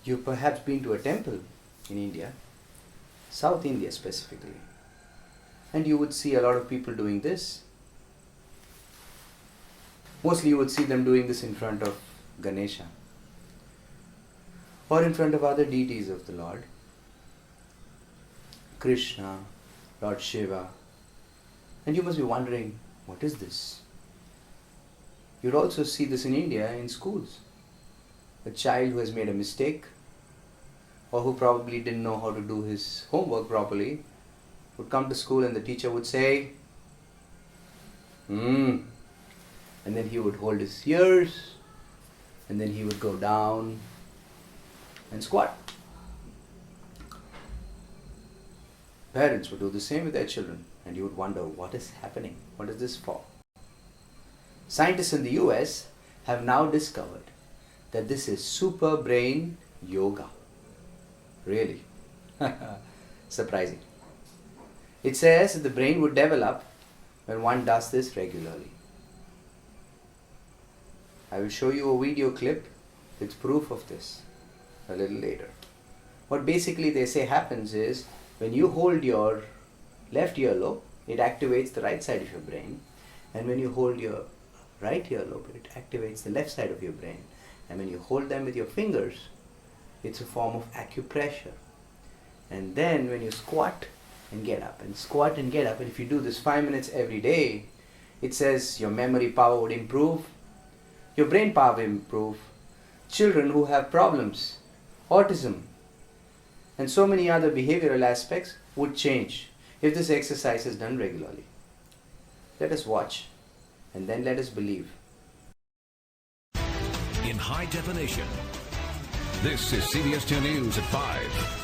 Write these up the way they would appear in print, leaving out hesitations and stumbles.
You've perhaps been to a temple in India, South India specifically, and you would see a lot of people doing this. Mostly you would see them doing this in front of Ganesha or in front of other deities of the Lord, Krishna, Lord Shiva, and you must be wondering, what is this? You'd also see this in India in schools. A child who has made a mistake or who probably didn't know how to do his homework properly would come to school and the teacher would say, and then he would hold his ears and then he would go down and squat. Parents would do the same with their children and you would wonder, what is happening? What is this for? Scientists in the US have now discovered that this is Superbrain Yoga. Really? Surprising. It says that the brain would develop when one does this regularly. I will show you a video clip with proof of this a little later. What basically they say happens is when you hold your left earlobe, it activates the right side of your brain, and when you hold your right earlobe, it activates the left side of your brain. And when you hold them with your fingers, it's a form of acupressure. And then when you squat and get up and squat and get up, and if you do this 5 minutes every day, it says your memory power would improve, your brain power will improve. Children who have problems, autism, and so many other behavioral aspects would change if this exercise is done regularly. Let us watch and then let us believe. In high definition, this is CBS 2 News at 5.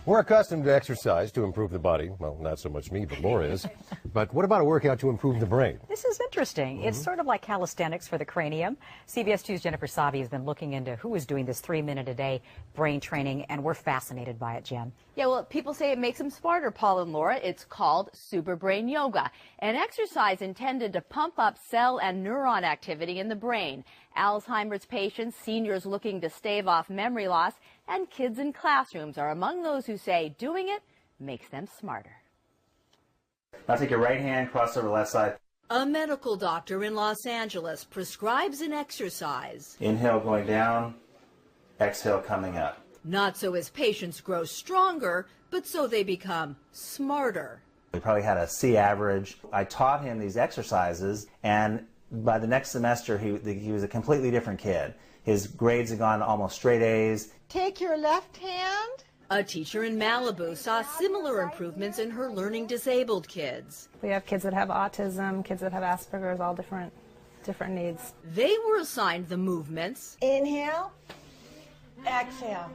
We're accustomed to exercise to improve the body. Well, not so much me, but Laura is. But what about a workout to improve the brain? This is interesting. It's sort of like calisthenics for the cranium. CBS 2's Jennifer Savi has been looking into who is doing this 3-minute-a-day brain training, and we're fascinated by it, Jen. Yeah, well, people say it makes them smarter, Paul and Laura. It's called Superbrain Yoga, an exercise intended to pump up cell and neuron activity in the brain. Alzheimer's patients, seniors looking to stave off memory loss, and kids in classrooms are among those who say doing it makes them smarter. Now take your right hand, cross over the left side. A medical doctor in Los Angeles prescribes an exercise. Inhale going down, exhale coming up. Not so his patients grow stronger, but so they become smarter. He probably had a C average. I taught him these exercises, and by the next semester, he was a completely different kid. His grades had gone almost straight A's. Take your left hand. A teacher in Malibu saw similar improvements in her learning disabled kids. We have kids that have autism, kids that have Asperger's, all different needs. They were assigned the movements. Inhale, exhale.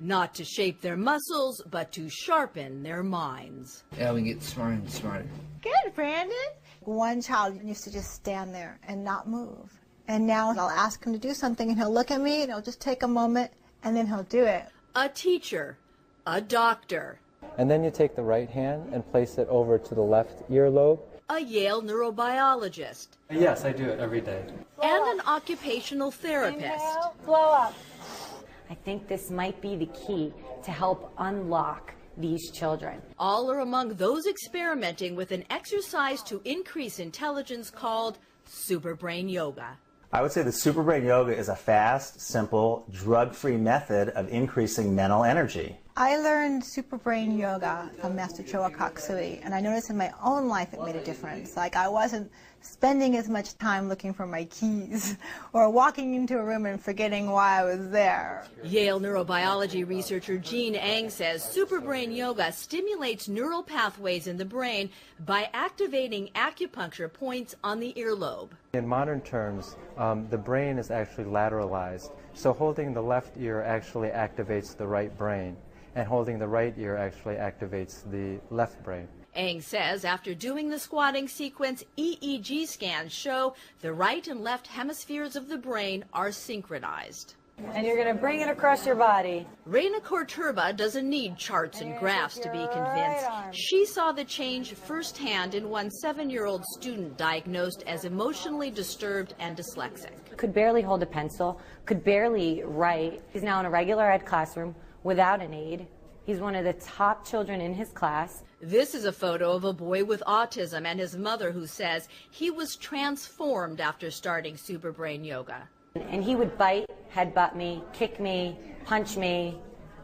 Not to shape their muscles, but to sharpen their minds. Yeah, we get smarter and smarter. Good, Brandon. One child used to just stand there and not move. And now I'll ask him to do something and he'll look at me and he'll just take a moment and then he'll do it. A teacher, a doctor. And then you take the right hand and place it over to the left earlobe. A Yale neurobiologist. Yes, I do it every day. And an occupational therapist. Inhale, blow up. I think this might be the key to help unlock these children. All are among those experimenting with an exercise to increase intelligence called Superbrain Yoga. I would say the Superbrain Yoga is a fast, simple, drug-free method of increasing mental energy. I learned Superbrain Yoga from Master Choa Kaksui, and I noticed in my own life it made a difference. Like I wasn't spending as much time looking for my keys or walking into a room and forgetting why I was there. Yale neurobiology researcher Jean Eng says Superbrain Yoga stimulates neural pathways in the brain by activating acupuncture points on the earlobe. In modern terms, the brain is actually lateralized. So holding the left ear actually activates the right brain, and holding the right ear actually activates the left brain. Eng says after doing the squatting sequence, EEG scans show the right and left hemispheres of the brain are synchronized. And you're going to bring it across your body. Reina Corturba doesn't need charts and graphs to be convinced. She saw the change firsthand in one 7-year-old student diagnosed as emotionally disturbed and dyslexic. Could barely hold a pencil, could barely write. He's now in a regular ed classroom without an aide. He's one of the top children in his class. This is a photo of a boy with autism and his mother who says he was transformed after starting Superbrain Yoga. And he would bite, headbutt me, kick me, punch me,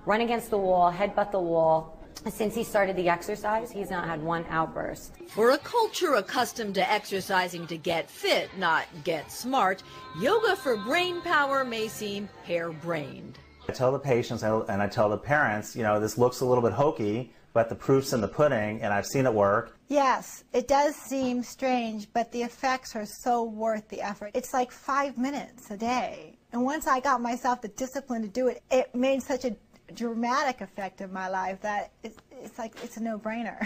run against the wall, headbutt the wall. Since he started the exercise, he's not had one outburst. For a culture accustomed to exercising to get fit, not get smart, yoga for brain power may seem harebrained. I tell the patients and I tell the parents, you know, this looks a little bit hokey, but the proof's in the pudding, and I've seen it work. Yes, it does seem strange, but the effects are so worth the effort. It's like 5 minutes a day. And once I got myself the discipline to do it, it made such a dramatic effect in my life that it's like it's a no-brainer.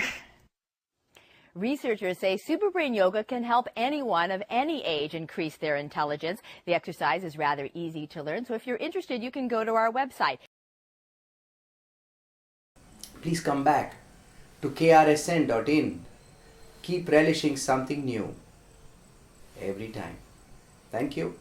Researchers say Superbrain Yoga can help anyone of any age increase their intelligence. The exercise is rather easy to learn, so if you're interested, you can go to our website. Please come back to krsn.in. Keep relishing something new every time. Thank you.